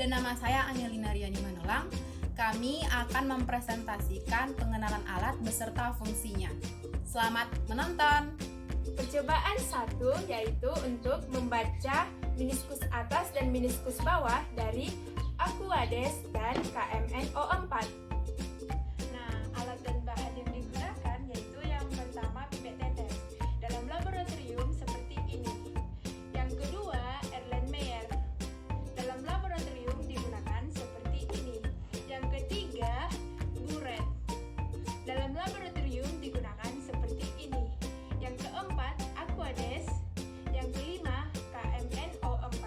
Dan nama saya Angelina Riani Manolang. Kami akan mempresentasikan pengenalan alat beserta fungsinya. Selamat menonton! Percobaan 1 yaitu untuk membaca meniskus atas dan meniskus bawah dari Aquades dan KMNO4. Nah, alat dan bahan yang digunakan yaitu yang pertama pipet tetes dalam laboratorium seperti ini. Yang kedua Erlenmeyer. Dalam laboratorium digunakan seperti ini. Yang ketiga buret. Dalam laboratorium digunakan seperti ini. Yang keempat Aquades. Yang kelima KMNO4.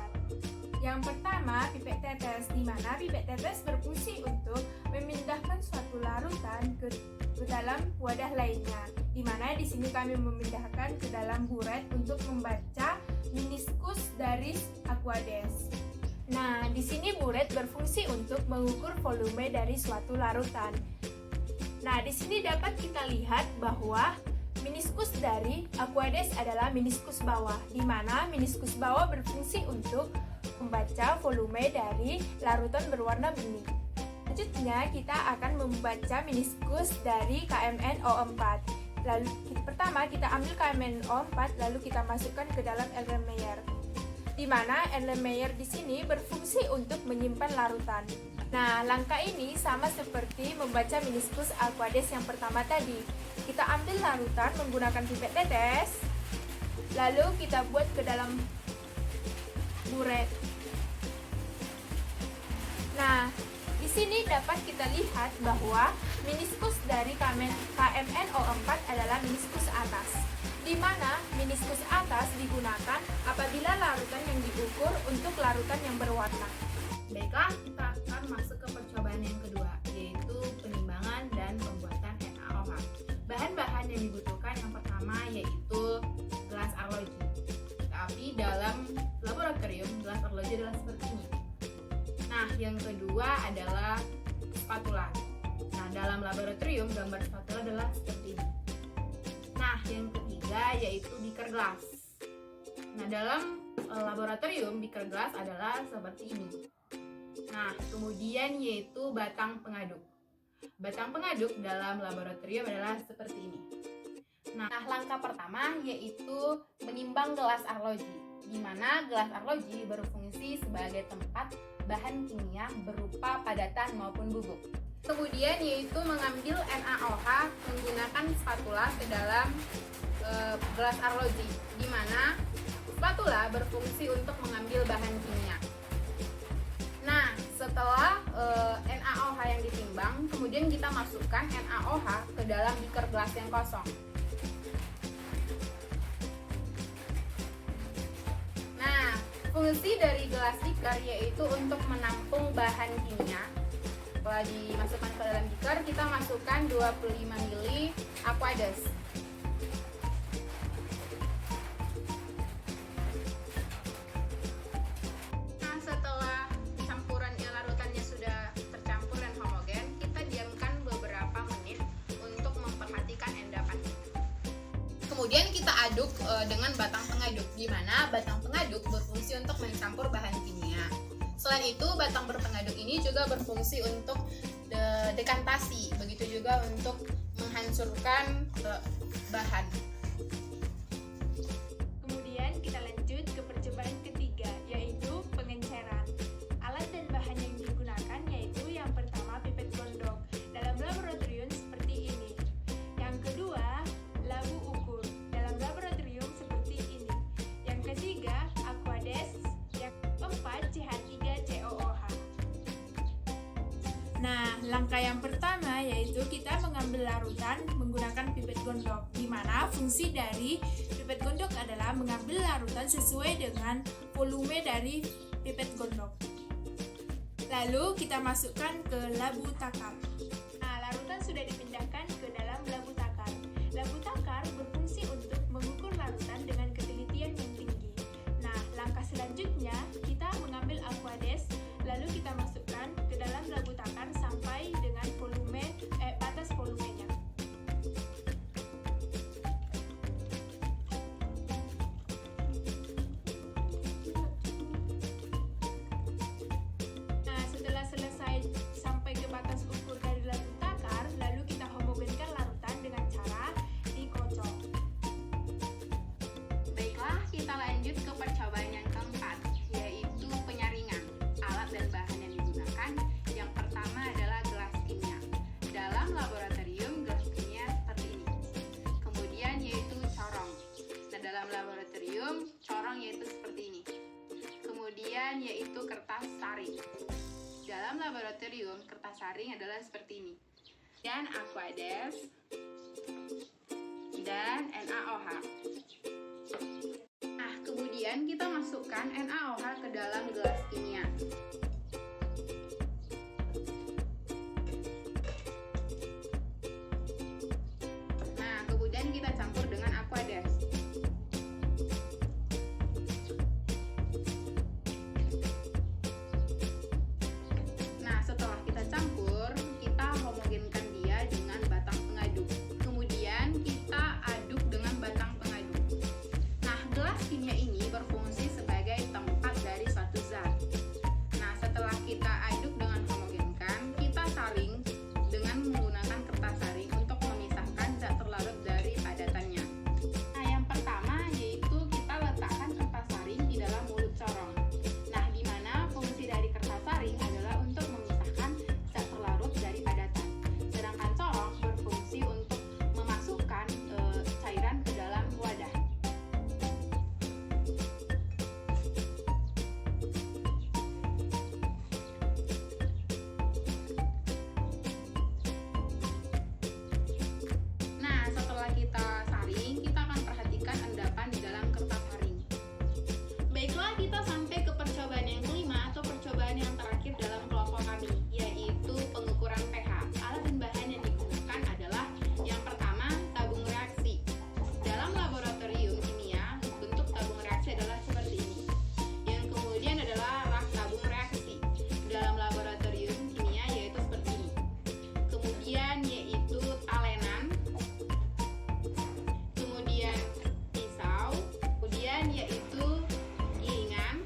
Yang pertama pipet tetes, di mana pipet tetes berfungsi untuk memindahkan suatu larutan ke dalam wadah lainnya. Di mana di sini kami memindahkan ke dalam buret untuk membaca meniskus dari Aquades. Nah, di sini buret berfungsi untuk mengukur volume dari suatu larutan. Nah, di sini dapat kita lihat bahwa meniskus dari Aquades adalah meniskus bawah, di mana meniskus bawah berfungsi untuk membaca volume dari larutan berwarna bening. Selanjutnya kita akan membaca meniskus dari KMNO4. Lalu pertama kita ambil KMNO4 lalu kita masukkan ke dalam Erlenmeyer. Di mana Erlenmeyer di sini berfungsi untuk menyimpan larutan. Nah, langkah ini sama seperti membaca meniskus Aquades yang pertama tadi. Kita ambil larutan menggunakan pipet tetes, lalu kita buat ke dalam buret. Nah, di sini dapat kita lihat bahwa meniskus dari KMNO4 adalah meniskus atas, di mana meniskus atas digunakan apabila larutan yang diukur untuk larutan yang berwarna. Baiklah, kita akan masuk ke percobaan yang kedua, yaitu penimbangan dan pembuatan NaOH. Bahan-bahan yang dibutuhkan yang pertama yaitu gelas arloji. Tapi dalam laboratorium gelas arloji adalah seperti ini. Nah, yang kedua adalah spatula. Nah, dalam laboratorium gambar spatula adalah seperti ini. Nah, yang ketiga yaitu beaker glass. Nah, dalam laboratorium beaker glass adalah seperti ini. Nah, kemudian yaitu batang pengaduk. Batang pengaduk dalam laboratorium adalah seperti ini. Nah, langkah pertama yaitu menimbang gelas arloji, di mana gelas arloji berfungsi sebagai tempat bahan kimia berupa padatan maupun bubuk. Kemudian yaitu mengambil NaOH menggunakan spatula ke dalam gelas arloji, di mana spatula berfungsi untuk mengambil bahan kimia. Nah, setelah NaOH yang ditimbang, kemudian kita masukkan NaOH ke dalam beaker gelas yang kosong. Nah, fungsi dari gelas beaker yaitu untuk menampung bahan kimia. Setelah dimasukkan ke dalam beaker, kita masukkan 25 ml Aquades. Nah, setelah campurannya larutannya sudah tercampur dan homogen, kita diamkan beberapa menit untuk memperhatikan endapan. Kemudian kita aduk dengan batang pengaduk, di mana batang pengaduk berfungsi untuk mencampur bahan kimia. Selain itu, batang berpengaduk ini juga berfungsi untuk dekantasi, begitu juga untuk menghancurkan bahan. Kemudian kita lanjut ke percobaan ketiga, yaitu pengenceran. Alat dan bahan yang digunakan yaitu yang pertama pipet gondok dalam laboratorium seperti ini. Yang kedua, labu ukur dalam laboratorium seperti ini. Yang ketiga, Aquades. Yang keempat, CH3COOH. Nah, langkah yang pertama yaitu kita mengambil larutan menggunakan pipet gondok, di mana fungsi dari pipet gondok adalah mengambil larutan sesuai dengan volume dari pipet gondok. Lalu kita masukkan ke labu takar. Nah, larutan sudah dipindahkan ke dalam labu takar. Labu takar berfungsi untuk mengukur larutan dengan ketelitian yang tinggi. Nah, langkah selanjutnya kita mengambil Aquades, lalu kita masukkan ke dalam labu takar sampai dengan batas volumenya. laboratorium kertas saring adalah seperti ini. Dan Aquades dan NaOH. Nah, kemudian kita masukkan NaOH ke dalam gelas kimia. Nah, kemudian kita campur dengan Aquades. Nah, setelah kita campur, kita homogenkan dia dengan batang pengaduk. Kemudian kita aduk dengan batang pengaduk. Nah, gelas kimia ini berfungsi sebagai tempat dari suatu zat. Nah, setelah kita aduk dengan homogenkan, kita saring dengan menggunakan kertas saring untuk memisahkan zat terlarut dari padatannya. Nah, yang pertama yaitu kita letakkan kertas saring di dalam mulut corong. Nah, di mana fungsi dari kertas saring adalah untuk memisahkan zat terlarut dari padatan. Sedangkan corong berfungsi untuk memasukkan cairan ke dalam wadah. Nah, setelah kita saring, kita akan perhatikan endapan di dalam kertas saring. Baiklah, kita sampai ke percobaan yang kelima atau percobaan yang terakhir dalam kelompok kami, yaitu pengukuran pH. Alat dan bahan yang digunakan adalah yang pertama, tabung reaksi. Dalam laboratorium kimia, bentuk tabung reaksi adalah seperti ini. Yang kemudian adalah rak tabung reaksi. Dalam laboratorium kimia yaitu seperti ini. Kemudian yaitu talenan, kemudian pisau, kemudian yaitu gilingan.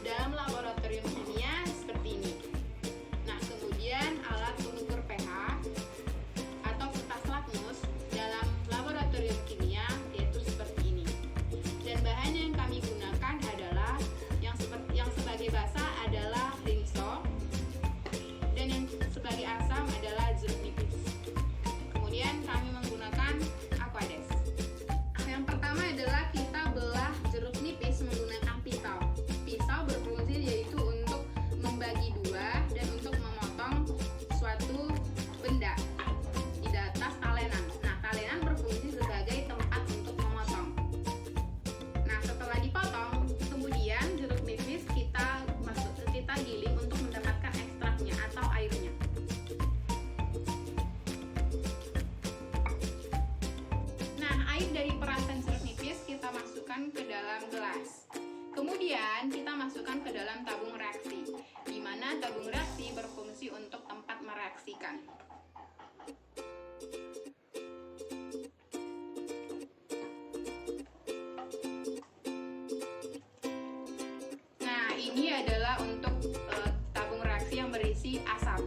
Dalam laboratorium kimia seperti ini. Nah, kemudian alat pengukur pH atau kertas lakmus dalam laboratorium kimia yaitu seperti ini. Dan bahan yang kami gunakan adalah yang sebagai basa adalah rinso dan yang sebagai asam adalah jeruk nipis. Kemudian kami menggunakan Aquades. Yang pertama adalah kita belah jeruk nipis menggunakan pisau. Pisau berfungsi yaitu untuk membagi dua dan untuk memotong suatu benda di atas talenan. Nah, talenan berfungsi sebagai tempat untuk memotong. Nah, setelah dipotong, kemudian jeruk nipis kita giling untuk mendapatkan ekstraknya atau airnya. Nah, air dari perasan jeruk nipis kita masukkan ke dalam gelas. Kemudian kita masukkan ke dalam tabung reaksi, di mana tabung reaksi berfungsi untuk tempat mereaksikan. Nah, ini adalah untuk tabung reaksi yang berisi asam.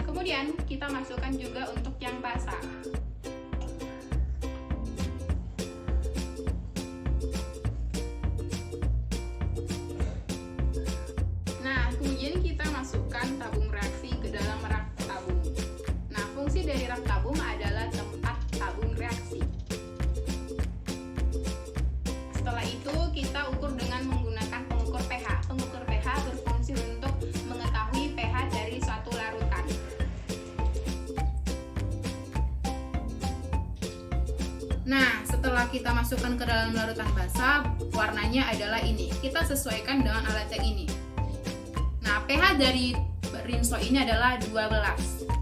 Kemudian kita masukkan juga untuk yang basah. Nah, kemudian kita masukkan tabung reaksi ke dalam rak tabung. Nah, fungsi dari rak tabung adalah tempat tabung reaksi. Setelah itu kita ukur dengan menggunakan pengukur pH. Pengukur pH berfungsi untuk mengetahui pH dari suatu larutan. Nah, setelah kita masukkan ke dalam larutan basah, warnanya adalah ini. Kita sesuaikan dengan alat cek ini. Nah, pH dari rinso ini adalah 12.